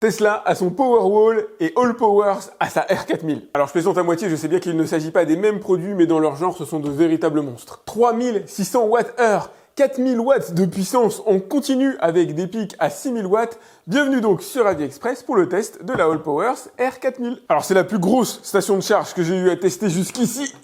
Tesla a son Powerwall et All Powers a sa R4000. Alors je plaisante à moitié, je sais bien qu'il ne s'agit pas des mêmes produits, mais dans leur genre, ce sont de véritables monstres. 3600 Wh, 4000 watts de puissance, on continue avec des pics à 6000 watts. Bienvenue donc sur AliExpress pour le test de la All Powers R4000. Alors c'est la plus grosse station de charge que j'ai eu à tester jusqu'ici.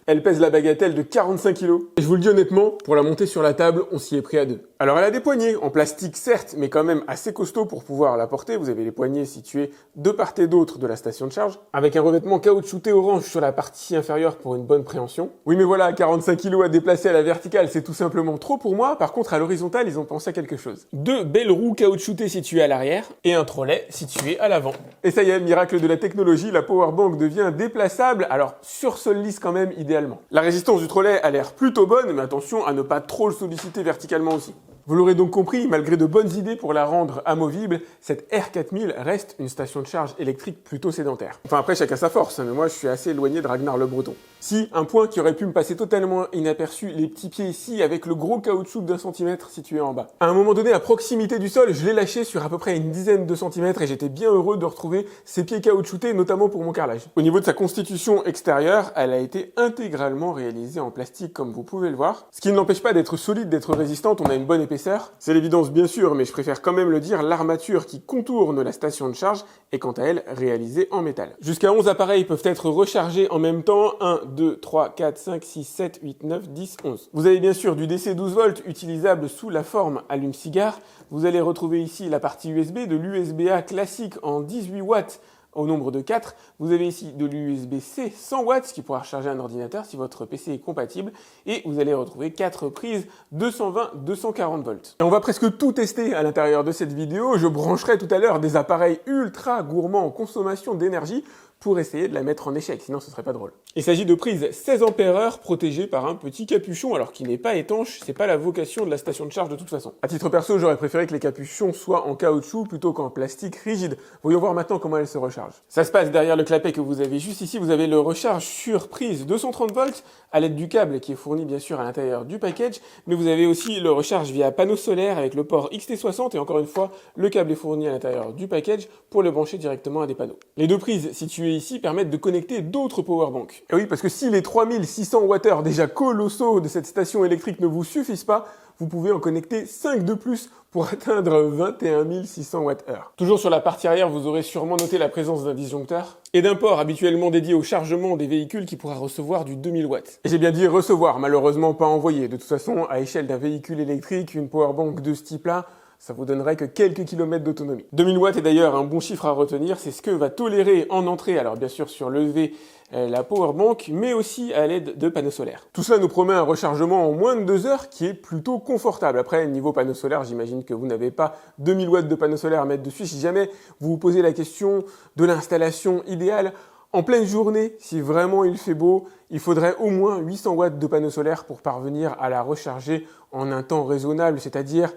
Elle pèse la bagatelle de 45 kg. Et je vous le dis honnêtement, pour la monter sur la table, on s'y est pris à deux. Alors elle a des poignées, en plastique certes, mais quand même assez costaud pour pouvoir la porter. Vous avez les poignées situées de part et d'autre de la station de charge, avec un revêtement caoutchouté orange sur la partie inférieure pour une bonne préhension. Oui mais voilà, 45 kg à déplacer à la verticale, c'est tout simplement trop pour moi. Par contre à l'horizontale, ils ont pensé à quelque chose. Deux belles roues caoutchoutées situées à l'arrière, et un trolley situé à l'avant. Et ça y est, miracle de la technologie, la powerbank devient déplaçable, alors sur sol lisse quand même, idéalement. La résistance du trolley a l'air plutôt bonne, mais attention à ne pas trop le solliciter verticalement aussi. Vous l'aurez donc compris, malgré de bonnes idées pour la rendre amovible, cette R4000 reste une station de charge électrique plutôt sédentaire. Enfin après, chacun sa force, mais moi je suis assez éloigné de Ragnar le Breton. Si, un point qui aurait pu me passer totalement inaperçu, les petits pieds ici avec le gros caoutchouc d'1 centimètre situé en bas. À un moment donné, à proximité du sol, je l'ai lâché sur à peu près une dizaine de centimètres et j'étais bien heureux de retrouver ces pieds caoutchoutés, notamment pour mon carrelage. Au niveau de sa constitution extérieure, elle a été intégralement réalisée en plastique comme vous pouvez le voir, ce qui ne l'empêche pas d'être solide, d'être résistante, on a une bonne épaisseur. C'est l'évidence bien sûr, mais je préfère quand même le dire, l'armature qui contourne la station de charge est quant à elle réalisée en métal. Jusqu'à 11 appareils peuvent être rechargés en même temps, 1, 2, 3, 4, 5, 6, 7, 8, 9, 10, 11. Vous avez bien sûr du DC 12 volts utilisable sous la forme allume-cigare. Vous allez retrouver ici la partie USB, de l'USB-A classique en 18 watts au nombre de 4. Vous avez ici de l'USB-C 100 watts qui pourra recharger un ordinateur si votre PC est compatible. Et vous allez retrouver 4 prises 220-240 volts. Et on va presque tout tester à l'intérieur de cette vidéo. Je brancherai tout à l'heure des appareils ultra gourmands en consommation d'énergie pour essayer de la mettre en échec, sinon ce serait pas drôle. Il s'agit de prises 16 ampères protégées par un petit capuchon, alors qui n'est pas étanche, c'est pas la vocation de la station de charge de toute façon. À titre perso, j'aurais préféré que les capuchons soient en caoutchouc plutôt qu'en plastique rigide. Voyons voir maintenant comment elle se recharge. Ça se passe derrière le clapet que vous avez juste ici, vous avez le recharge sur prise 230 volts à l'aide du câble qui est fourni bien sûr à l'intérieur du package, mais vous avez aussi le recharge via panneau solaire avec le port XT60 et encore une fois, le câble est fourni à l'intérieur du package pour le brancher directement à des panneaux. Les deux prises situées ici permettent de connecter d'autres powerbanks. Et oui, parce que si les 3600 Wh déjà colossaux de cette station électrique ne vous suffisent pas, vous pouvez en connecter 5 de plus pour atteindre 21 600 Wh. Toujours sur la partie arrière, vous aurez sûrement noté la présence d'un disjoncteur et d'un port habituellement dédié au chargement des véhicules qui pourra recevoir du 2000 watts. Et j'ai bien dit recevoir, malheureusement pas envoyer. De toute façon, à échelle d'un véhicule électrique, une powerbank de ce type-là, ça vous donnerait que quelques kilomètres d'autonomie. 2000 watts est d'ailleurs un bon chiffre à retenir, c'est ce que va tolérer en entrée, alors bien sûr sur levé la powerbank, mais aussi à l'aide de panneaux solaires. Tout cela nous promet un rechargement en moins de 2 heures qui est plutôt confortable. Après, niveau panneau solaire, j'imagine que vous n'avez pas 2000 watts de panneaux solaires à mettre dessus. Si jamais vous vous posez la question de l'installation idéale, en pleine journée, si vraiment il fait beau, il faudrait au moins 800 watts de panneaux solaires pour parvenir à la recharger en un temps raisonnable, c'est-à-dire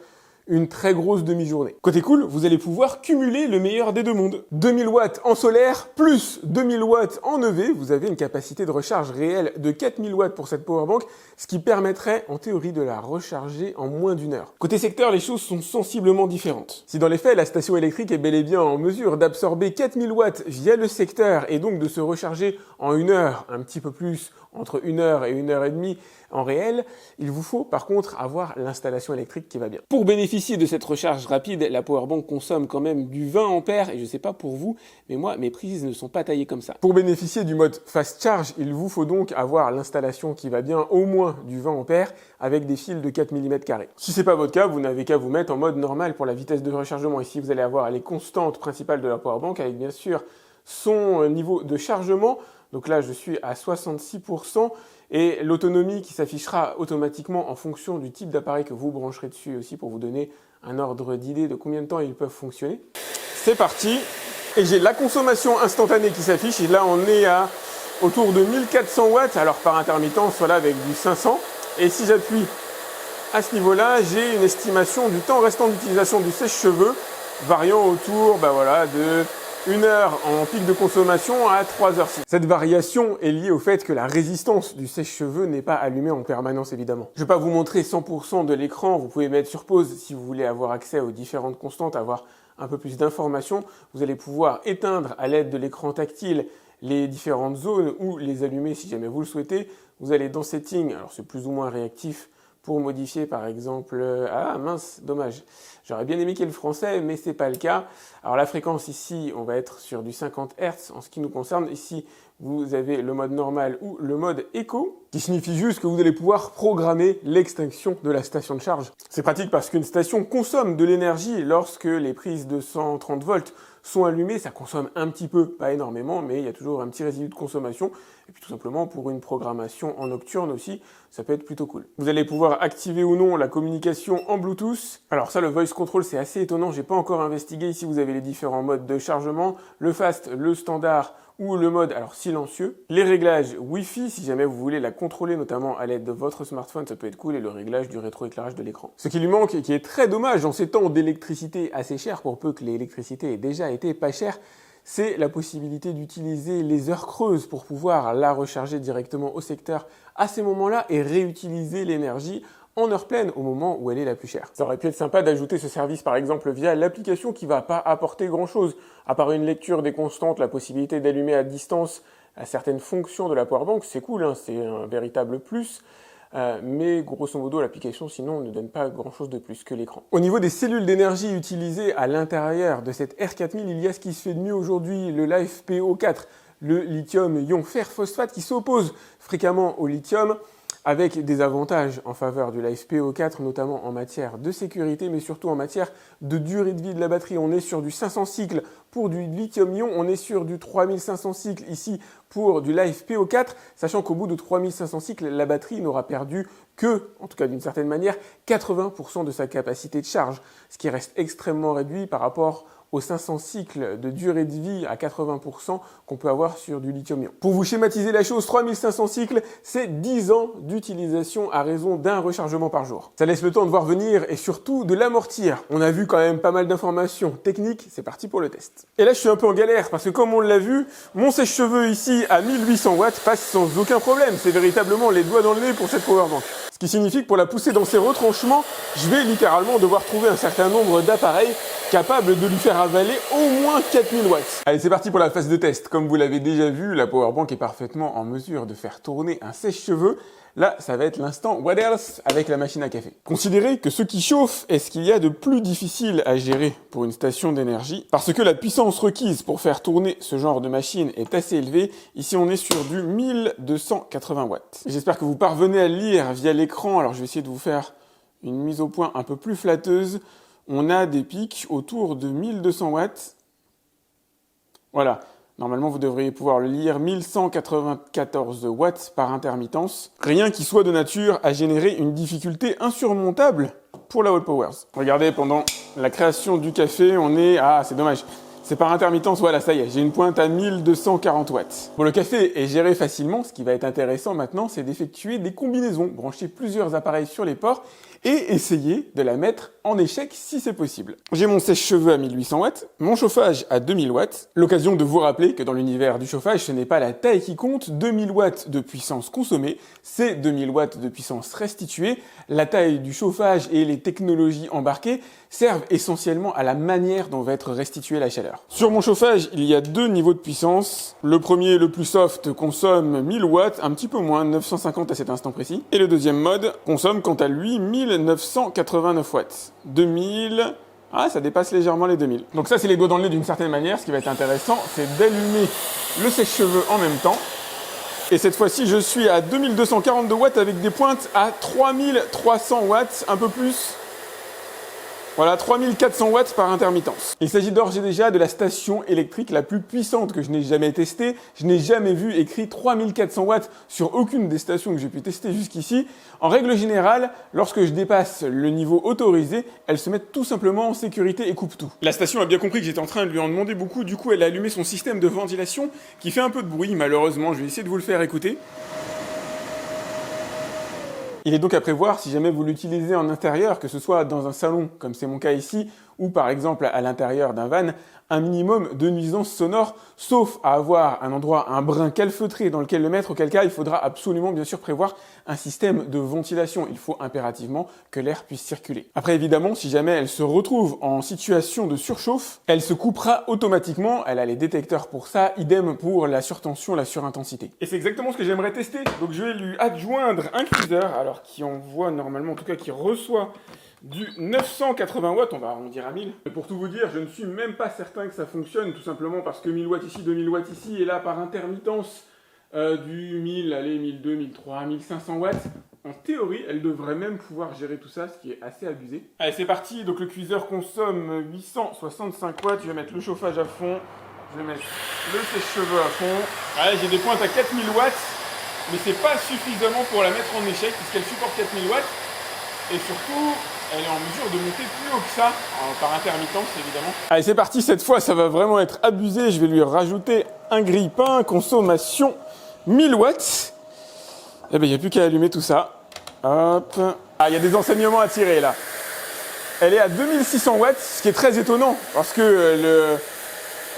une très grosse demi-journée. Côté cool, vous allez pouvoir cumuler le meilleur des deux mondes. 2000 watts en solaire plus 2000 watts en EV, vous avez une capacité de recharge réelle de 4000 watts pour cette powerbank, ce qui permettrait en théorie de la recharger en moins d'une heure. Côté secteur, les choses sont sensiblement différentes. Si dans les faits, la station électrique est bel et bien en mesure d'absorber 4000 watts via le secteur et donc de se recharger en une heure, un petit peu plus, entre 1 heure et 1 heure et demie en réel, il vous faut par contre avoir l'installation électrique qui va bien. Pour bénéficier de cette recharge rapide, la powerbank consomme quand même du 20 ampères et je sais pas pour vous, mais moi mes prises ne sont pas taillées comme ça. Pour bénéficier du mode fast charge, il vous faut donc avoir l'installation qui va bien au moins du 20 ampères avec des fils de 4 mm². Si c'est pas votre cas, vous n'avez qu'à vous mettre en mode normal pour la vitesse de rechargement. Ici vous allez avoir les constantes principales de la powerbank avec bien sûr son niveau de chargement. Donc là je suis à 66%. Et l'autonomie qui s'affichera automatiquement en fonction du type d'appareil que vous brancherez dessus aussi pour vous donner un ordre d'idée de combien de temps ils peuvent fonctionner. C'est parti. Et j'ai la consommation instantanée qui s'affiche et là on est à autour de 1400 watts, alors par intermittence, voilà avec du 500. Et si j'appuie à ce niveau-là, j'ai une estimation du temps restant d'utilisation du sèche-cheveux variant autour de 1 heure en pic de consommation à 3h06. Cette variation est liée au fait que la résistance du sèche-cheveux n'est pas allumée en permanence évidemment. Je ne vais pas vous montrer 100% de l'écran, vous pouvez mettre sur pause si vous voulez avoir accès aux différentes constantes, avoir un peu plus d'informations. Vous allez pouvoir éteindre à l'aide de l'écran tactile les différentes zones ou les allumer si jamais vous le souhaitez. Vous allez dans Settings, alors c'est plus ou moins réactif, pour modifier par exemple... Ah mince, dommage. J'aurais bien aimé qu'il y ait le français, mais c'est pas le cas. Alors la fréquence ici, on va être sur du 50 Hz en ce qui nous concerne. Ici, vous avez le mode normal ou le mode éco, qui signifie juste que vous allez pouvoir programmer l'extinction de la station de charge. C'est pratique parce qu'une station consomme de l'énergie lorsque les prises de 130 volts sont allumées. Ça consomme un petit peu, pas énormément, mais il y a toujours un petit résidu de consommation. Et puis tout simplement, pour une programmation en nocturne aussi, ça peut être plutôt cool. Vous allez pouvoir activer ou non la communication en Bluetooth. Alors ça, le voice control, c'est assez étonnant. J'ai pas encore investigué. Ici, vous avez les différents modes de chargement, le fast, le standard ou le mode alors silencieux. Les réglages Wi-Fi, si jamais vous voulez la contrôler, notamment à l'aide de votre smartphone, ça peut être cool, et le réglage du rétroéclairage de l'écran. Ce qui lui manque et qui est très dommage en ces temps d'électricité assez chère, pour peu que l'électricité ait déjà été pas chère, c'est la possibilité d'utiliser les heures creuses pour pouvoir la recharger directement au secteur à ces moments-là et réutiliser l'énergie en heure pleine au moment où elle est la plus chère. Ça aurait pu être sympa d'ajouter ce service par exemple via l'application qui va pas apporter grand chose, à part une lecture des constantes, la possibilité d'allumer à distance à certaines fonctions de la powerbank, c'est cool, hein, c'est un véritable plus. Mais grosso modo, l'application, sinon, ne donne pas grand-chose de plus que l'écran. Au niveau des cellules d'énergie utilisées à l'intérieur de cette R4000, il y a ce qui se fait de mieux aujourd'hui, le LiFePO4, le lithium-ion fer phosphate qui s'oppose fréquemment au lithium, avec des avantages en faveur du LiFePO4, notamment en matière de sécurité, mais surtout en matière de durée de vie de la batterie. On est sur du 500 cycles pour du lithium-ion, on est sur du 3500 cycles ici pour du LiFePO4, sachant qu'au bout de 3500 cycles, la batterie n'aura perdu que, en tout cas d'une certaine manière, 80% de sa capacité de charge, ce qui reste extrêmement réduit par rapport aux 500 cycles de durée de vie à 80% qu'on peut avoir sur du lithium-ion. Pour vous schématiser la chose, 3500 cycles, c'est 10 ans d'utilisation à raison d'un rechargement par jour. Ça laisse le temps de voir venir et surtout de l'amortir. On a vu quand même pas mal d'informations techniques, c'est parti pour le test. Et là je suis un peu en galère parce que comme on l'a vu, mon sèche-cheveux ici à 1800 watts passe sans aucun problème. C'est véritablement les doigts dans le nez pour cette powerbank. Ce qui signifie que pour la pousser dans ses retranchements, je vais littéralement devoir trouver un certain nombre d'appareils capables de lui faire avaler au moins 4000 watts. Allez, c'est parti pour la phase de test. Comme vous l'avez déjà vu, la powerbank est parfaitement en mesure de faire tourner un sèche-cheveux. Là, ça va être l'instant what else avec la machine à café. Considérez que ce qui chauffe est ce qu'il y a de plus difficile à gérer pour une station d'énergie, parce que la puissance requise pour faire tourner ce genre de machine est assez élevée. Ici, on est sur du 1280 watts. J'espère que vous parvenez à le lire via l'écran. Alors, je vais essayer de vous faire une mise au point un peu plus flatteuse. On a des pics autour de 1200 watts. Voilà. Normalement, vous devriez pouvoir le lire, 1194 watts par intermittence. Rien qui soit de nature à générer une difficulté insurmontable pour la All Powers. Regardez, pendant la création du café, on est... Ah, c'est dommage. C'est par intermittence, voilà, ça y est, j'ai une pointe à 1240 watts. Bon, le café est géré facilement. Ce qui va être intéressant maintenant, c'est d'effectuer des combinaisons, brancher plusieurs appareils sur les ports et essayer de la mettre en échec si c'est possible. J'ai mon sèche-cheveux à 1800 watts, mon chauffage à 2000 watts. L'occasion de vous rappeler que dans l'univers du chauffage, ce n'est pas la taille qui compte. 2000 watts de puissance consommée, c'est 2000 watts de puissance restituée. La taille du chauffage et les technologies embarquées servent essentiellement à la manière dont va être restituée la chaleur. Sur mon chauffage, il y a deux niveaux de puissance. Le premier, le plus soft, consomme 1000 watts, un petit peu moins, 950 à cet instant précis. Et le deuxième mode consomme quant à lui 1989 watts. 2000... Ah, ça dépasse légèrement les 2000. Donc ça, c'est les doigts dans le nez d'une certaine manière. Ce qui va être intéressant, c'est d'allumer le sèche-cheveux en même temps. Et cette fois-ci, je suis à 2242 watts avec des pointes à 3300 watts, un peu plus. Voilà, 3400 watts par intermittence. Il s'agit d'ores et déjà de la station électrique la plus puissante que je n'ai jamais testée. Je n'ai jamais vu écrit 3400 watts sur aucune des stations que j'ai pu tester jusqu'ici. En règle générale, lorsque je dépasse le niveau autorisé, elles se mettent tout simplement en sécurité et coupent tout. La station a bien compris que j'étais en train de lui en demander beaucoup, du coup elle a allumé son système de ventilation qui fait un peu de bruit, malheureusement, je vais essayer de vous le faire écouter. Il est donc à prévoir, si jamais vous l'utilisez en intérieur, que ce soit dans un salon, comme c'est mon cas ici, ou par exemple à l'intérieur d'un van, un minimum de nuisances sonores, sauf à avoir un endroit, un brin calfeutré dans lequel le mettre, auquel cas il faudra absolument bien sûr prévoir un système de ventilation. Il faut impérativement que l'air puisse circuler. Après évidemment, si jamais elle se retrouve en situation de surchauffe, elle se coupera automatiquement, elle a les détecteurs pour ça, idem pour la surtension, la surintensité. Et c'est exactement ce que j'aimerais tester, donc je vais lui adjoindre un cuiseur, alors qui envoie normalement, en tout cas qui reçoit du 980 watts, on va arrondir à 1000. Et pour tout vous dire, je ne suis même pas certain que ça fonctionne, tout simplement parce que 1000 watts ici, 2000 watts ici, et là par intermittence du 1000, allez, 1002, 1003, 1500 watts, en théorie, elle devrait même pouvoir gérer tout ça, ce qui est assez abusé. Allez, c'est parti, donc le cuiseur consomme 865 watts, je vais mettre le chauffage à fond, je vais mettre le sèche-cheveux à fond. Allez, j'ai des pointes à 4000 watts, mais c'est pas suffisamment pour la mettre en échec, puisqu'elle supporte 4000 watts, et surtout, elle est en mesure de monter plus haut que ça, par intermittence évidemment. Allez, c'est parti, cette fois ça va vraiment être abusé, je vais lui rajouter un grille-pain, consommation 1000 watts. Eh ben, il n'y a plus qu'à allumer tout ça. Hop. Ah, il y a des enseignements à tirer là. Elle est à 2600 watts, ce qui est très étonnant, parce que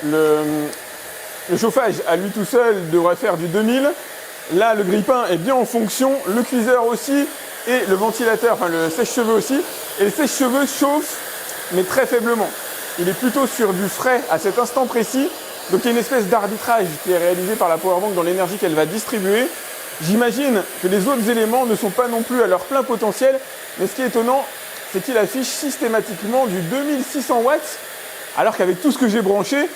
le chauffage à lui tout seul devrait faire du 2000. Là, le grille-pain est bien en fonction, le cuiseur aussi, et le ventilateur, enfin le sèche-cheveux aussi. Et le sèche-cheveux chauffe, mais très faiblement. Il est plutôt sur du frais à cet instant précis. Donc il y a une espèce d'arbitrage qui est réalisé par la powerbank dans l'énergie qu'elle va distribuer. J'imagine que les autres éléments ne sont pas non plus à leur plein potentiel. Mais ce qui est étonnant, c'est qu'il affiche systématiquement du 2600 watts, alors qu'avec tout ce que j'ai branché,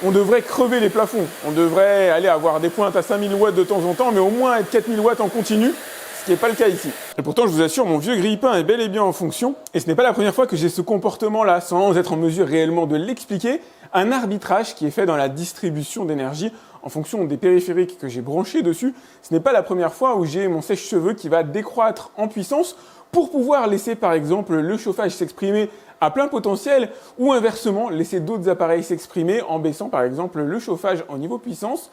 on devrait crever les plafonds. On devrait aller avoir des pointes à 5000 watts de temps en temps, mais au moins être 4000 watts en continu. Ce qui n'est pas le cas ici. Et pourtant, je vous assure, mon vieux grille-pain est bel et bien en fonction. Et ce n'est pas la première fois que j'ai ce comportement-là, sans être en mesure réellement de l'expliquer. Un arbitrage qui est fait dans la distribution d'énergie en fonction des périphériques que j'ai branchés dessus. Ce n'est pas la première fois où j'ai mon sèche-cheveux qui va décroître en puissance pour pouvoir laisser par exemple le chauffage s'exprimer à plein potentiel ou inversement laisser d'autres appareils s'exprimer en baissant par exemple le chauffage en niveau puissance.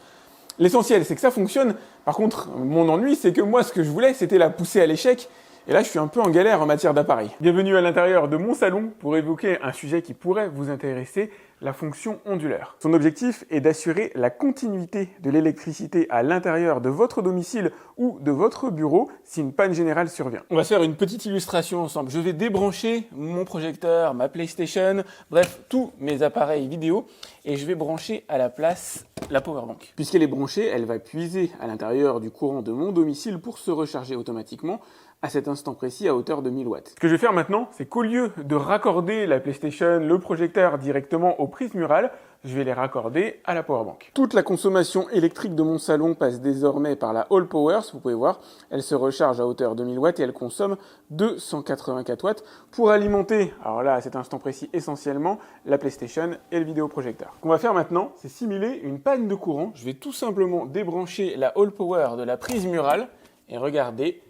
L'essentiel, c'est que ça fonctionne. Par contre, mon ennui, c'est que moi, ce que je voulais, c'était la pousser à l'échec. Et là, je suis un peu en galère en matière d'appareil. Bienvenue à l'intérieur de mon salon pour évoquer un sujet qui pourrait vous intéresser, la fonction onduleur. Son objectif est d'assurer la continuité de l'électricité à l'intérieur de votre domicile ou de votre bureau si une panne générale survient. On va faire une petite illustration ensemble. Je vais débrancher mon projecteur, ma PlayStation, bref, tous mes appareils vidéo et je vais brancher à la place la powerbank. Puisqu'elle est branchée, elle va puiser à l'intérieur du courant de mon domicile pour se recharger automatiquement à cet instant précis à hauteur de 1000 watts. Ce que je vais faire maintenant, c'est qu'au lieu de raccorder la PlayStation, le projecteur directement aux prises murales, je vais les raccorder à la powerbank. Toute la consommation électrique de mon salon passe désormais par la All Powers, vous pouvez voir, elle se recharge à hauteur de 1000 watts et elle consomme 284 watts pour alimenter, alors là à cet instant précis essentiellement, la PlayStation et le vidéoprojecteur. Ce qu'on va faire maintenant, c'est simuler une panne de courant. Je vais tout simplement débrancher la All Power de la prise murale et regardez,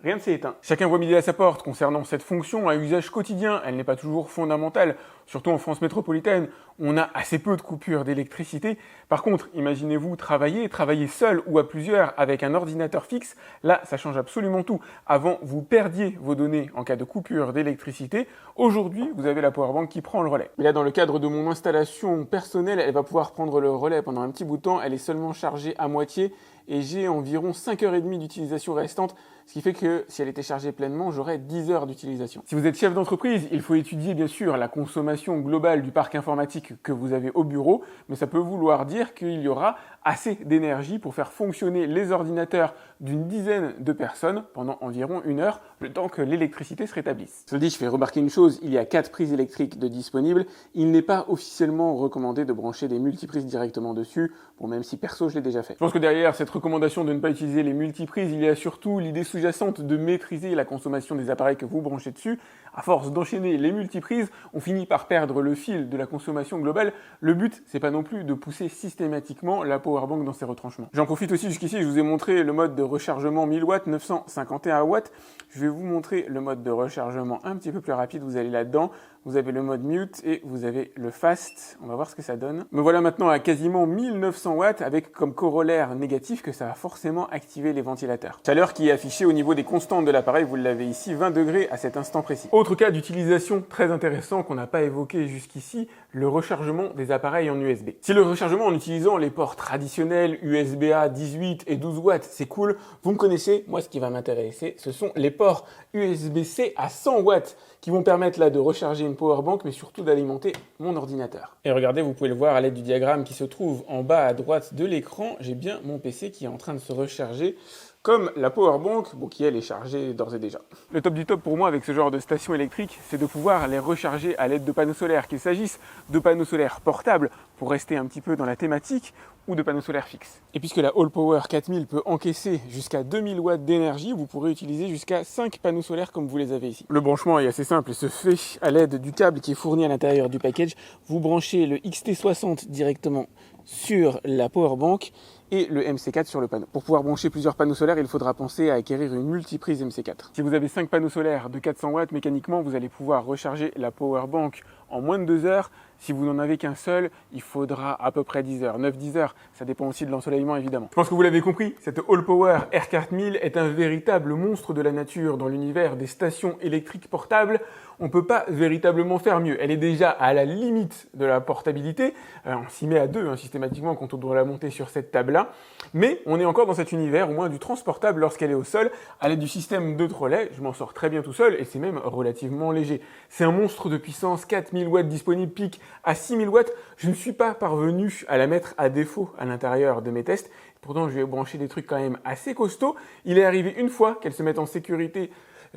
rien ne s'est éteint. Chacun voit midi à sa porte concernant cette fonction à usage quotidien. Elle n'est pas toujours fondamentale, surtout en France métropolitaine. On a assez peu de coupures d'électricité. Par contre, imaginez-vous travailler seul ou à plusieurs avec un ordinateur fixe. Là, ça change absolument tout. Avant, vous perdiez vos données en cas de coupure d'électricité. Aujourd'hui, vous avez la powerbank qui prend le relais. Mais là, dans le cadre de mon installation personnelle, elle va pouvoir prendre le relais pendant un petit bout de temps. Elle est seulement chargée à moitié et j'ai environ 5h30 d'utilisation restante, ce qui fait que si elle était chargée pleinement, j'aurais 10 heures d'utilisation. Si vous êtes chef d'entreprise, il faut étudier bien sûr la consommation globale du parc informatique que vous avez au bureau, mais ça peut vouloir dire qu'il y aura assez d'énergie pour faire fonctionner les ordinateurs d'une dizaine de personnes pendant environ 1 heure, le temps que l'électricité se rétablisse. Cela dit, je fais remarquer une chose, il y a 4 prises électriques de disponibles, il n'est pas officiellement recommandé de brancher des multiprises directement dessus, bon même si perso je l'ai déjà fait. Je pense que derrière cette recommandation de ne pas utiliser les multiprises, il y a surtout l'idée sous-jacente de maîtriser la consommation des appareils que vous branchez dessus. À force d'enchaîner les multiprises, on finit par perdre le fil de la consommation globale. Le but, c'est pas non plus de pousser systématiquement la powerbank dans ses retranchements. J'en profite aussi jusqu'ici, je vous ai montré le mode de rechargement 1000 watts, 951 watts. Je vais vous montrer le mode de rechargement un petit peu plus rapide. Vous allez là-dedans, vous avez le mode mute et vous avez le fast. On va voir ce que ça donne. Me voilà maintenant à quasiment 1900 watts avec comme corollaire négatif que ça va forcément activer les ventilateurs. Chaleur qui est affichée au niveau des constantes de l'appareil, vous l'avez ici, 20 degrés à cet instant précis. Autre cas d'utilisation très intéressant qu'on n'a pas évoqué jusqu'ici, le rechargement des appareils en USB. Si le rechargement en utilisant les ports traditionnels USB-A 18 et 12 watts, c'est cool, vous me connaissez, moi ce qui va m'intéresser, ce sont les ports USB-C à 100 watts qui vont permettre là de recharger une powerbank mais surtout d'alimenter mon ordinateur. Et regardez, vous pouvez le voir à l'aide du diagramme qui se trouve en bas à droite de l'écran, j'ai bien mon PC qui est en train de se recharger comme la powerbank, bon, qui elle est chargée d'ores et déjà. Le top du top pour moi avec ce genre de station électrique, c'est de pouvoir les recharger à l'aide de panneaux solaires, qu'il s'agisse de panneaux solaires portables, pour rester un petit peu dans la thématique, ou de panneaux solaires fixes. Et puisque la Allpower 4000 peut encaisser jusqu'à 2000 watts d'énergie, vous pourrez utiliser jusqu'à 5 panneaux solaires comme vous les avez ici. Le branchement est assez simple et se fait à l'aide du câble qui est fourni à l'intérieur du package. Vous branchez le XT60 directement sur la powerbank et le MC4 sur le panneau. Pour pouvoir brancher plusieurs panneaux solaires, il faudra penser à acquérir une multiprise MC4. Si vous avez 5 panneaux solaires de 400 watts, mécaniquement, vous allez pouvoir recharger la powerbank en moins de 2 heures. Si vous n'en avez qu'un seul, il faudra à peu près 10 heures, 9-10 heures. Ça dépend aussi de l'ensoleillement, évidemment. Je pense que vous l'avez compris, cette Allpower R4000 est un véritable monstre de la nature dans l'univers des stations électriques portables. On ne peut pas véritablement faire mieux. Elle est déjà à la limite de la portabilité. On s'y met à deux systématiquement quand on doit la monter sur cette table-là. Mais on est encore dans cet univers, au moins du transportable lorsqu'elle est au sol. À l'aide du système de trolley, je m'en sors très bien tout seul et c'est même relativement léger. C'est un monstre de puissance, 4000 watts disponible, pic à 6000 watts. Je ne suis pas parvenu à la mettre à défaut à l'intérieur de mes tests. Pourtant, je lui ai branché des trucs quand même assez costauds. Il est arrivé une fois qu'elle se mette en sécurité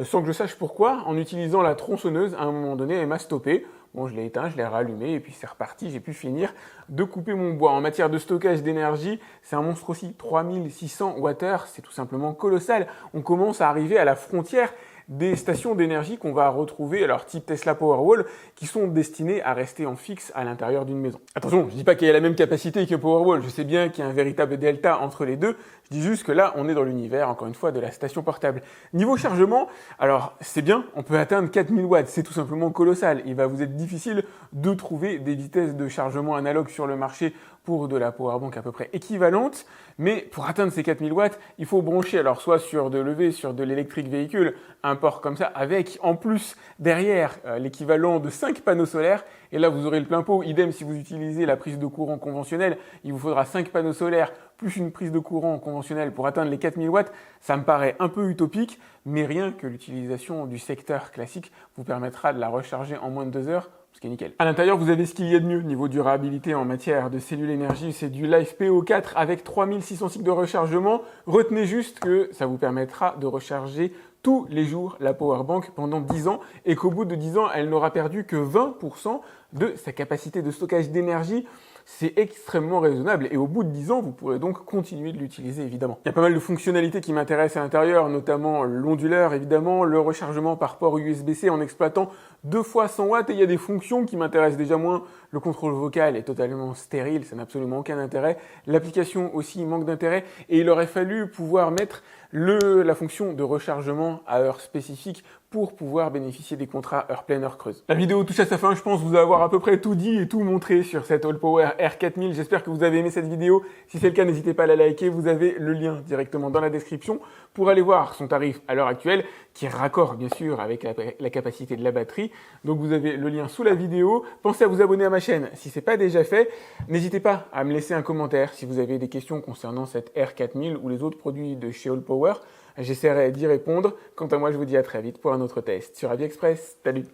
sans que je sache pourquoi, en utilisant la tronçonneuse, à un moment donné, elle m'a stoppé. Bon, je l'ai éteint, je l'ai rallumé et puis c'est reparti, j'ai pu finir de couper mon bois. En matière de stockage d'énergie, c'est un monstre aussi, 3600 Wh, c'est tout simplement colossal. On commence à arriver à la frontière des stations d'énergie qu'on va retrouver, alors type Tesla Powerwall, qui sont destinées à rester en fixe à l'intérieur d'une maison. Attention, je dis pas qu'il y a la même capacité que Powerwall, je sais bien qu'il y a un véritable delta entre les deux, je dis juste que là, on est dans l'univers, encore une fois, de la station portable. Niveau chargement, alors c'est bien, on peut atteindre 4000 watts, c'est tout simplement colossal. Il va vous être difficile de trouver des vitesses de chargement analogues sur le marché pour de la powerbank à peu près équivalente, mais pour atteindre ces 4000 watts, il faut brancher alors soit sur de l'EV, sur de l'électrique véhicule, un port comme ça, avec en plus derrière l'équivalent de 5 panneaux solaires, et là vous aurez le plein pot. Idem si vous utilisez la prise de courant conventionnelle, il vous faudra 5 panneaux solaires plus une prise de courant conventionnelle pour atteindre les 4000 watts. Ça me paraît un peu utopique, mais rien que l'utilisation du secteur classique vous permettra de la recharger en moins de 2 heures. Ce qui est nickel. À l'intérieur, vous avez ce qu'il y a de mieux. Niveau durabilité en matière de cellules énergie, c'est du LiFePO4 avec 3600 cycles de rechargement. Retenez juste que ça vous permettra de recharger tous les jours la powerbank pendant 10 ans et qu'au bout de 10 ans, elle n'aura perdu que 20% de sa capacité de stockage d'énergie. C'est extrêmement raisonnable et au bout de 10 ans, vous pourrez donc continuer de l'utiliser évidemment. Il y a pas mal de fonctionnalités qui m'intéressent à l'intérieur, notamment l'onduleur évidemment, le rechargement par port USB-C en exploitant 2 fois 100 watts et il y a des fonctions qui m'intéressent déjà moins. Le contrôle vocal est totalement stérile, ça n'a absolument aucun intérêt. L'application aussi manque d'intérêt et il aurait fallu pouvoir mettre la fonction de rechargement à heure spécifique pour pouvoir bénéficier des contrats heure pleine, heure creuse. La vidéo touche à sa fin, je pense vous avoir à peu près tout dit et tout montré sur cette Allpower R4000. J'espère que vous avez aimé cette vidéo. Si c'est le cas, n'hésitez pas à la liker, vous avez le lien directement dans la description pour aller voir son tarif à l'heure actuelle, qui est raccord bien sûr avec la capacité de la batterie. Donc vous avez le lien sous la vidéo. Pensez à vous abonner à ma chaîne si ce n'est pas déjà fait. N'hésitez pas à me laisser un commentaire si vous avez des questions concernant cette R4000 ou les autres produits de chez Allpower. J'essaierai d'y répondre. Quant à moi, je vous dis à très vite pour un autre test sur AviExpress. Salut!